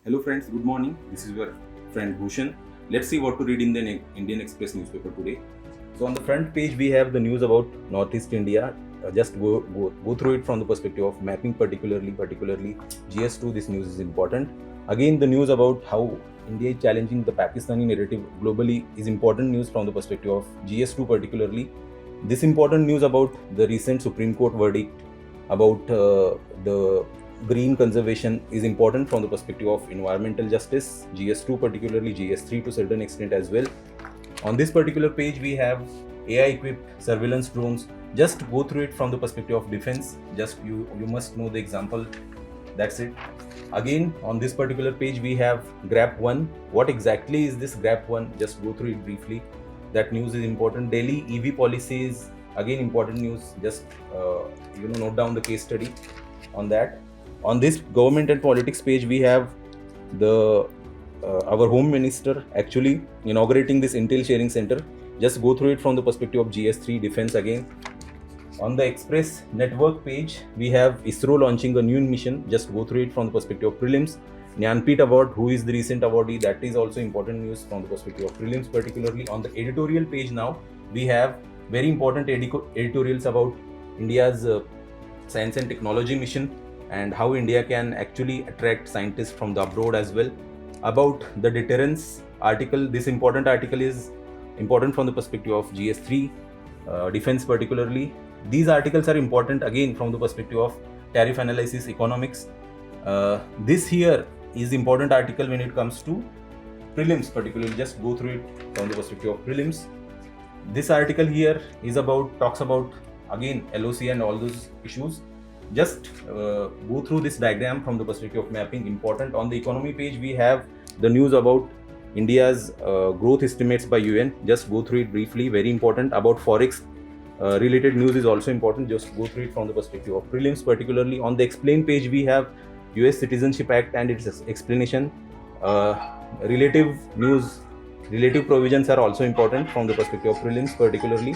Hello friends, good morning. This is your friend Bhushan. Let's see what to read in the Indian Express newspaper today. So on the front page we have the news about Northeast India. Just go through it from the perspective of mapping, particularly GS2. This news is important. Again, the news about how India is challenging the Pakistani narrative globally is important news from the perspective of GS2 particularly. This important news about the recent Supreme Court verdict about the green conservation is important from the perspective of environmental justice, GS2 particularly, GS3 to certain extent as well. On this particular page we have AI equipped surveillance drones. Just go through it from the perspective of defense. Just you must know the example. That's it. Again, on this particular page we have GRAP 1. What exactly is this GRAP 1? Just go through it briefly. That news is important. Delhi EV policy is again important news. Just note down the case study on that. On this government and politics page we have the our home minister actually inaugurating this intel sharing center. Just go through it from the perspective of GS3 defense again. On the express network page we have ISRO launching a new mission. Just go through it from the perspective of prelims. Jnanpith award, who is the recent awardee, that is also important news from the perspective of prelims. Particularly on the editorial page now we have very important editorials about India's science and technology mission and how India can actually attract scientists from the abroad as well. About the deterrence article, this important article is important from the perspective of GS3 defense particularly. These articles are important again from the perspective of tariff analysis economics. This here is important article when it comes to prelims particularly. Just go through it from the perspective of prelims. This article here is talks about again LOC and all those issues. Just go through this diagram from the perspective of mapping, important. On the economy page we have the news about India's growth estimates by UN. Just go through it briefly, very important. About forex related news is also important. Just go through it from the perspective of prelims particularly. On the explain page we have US Citizenship Act and its explanation. Relative news, relative provisions are also important from the perspective of prelims particularly.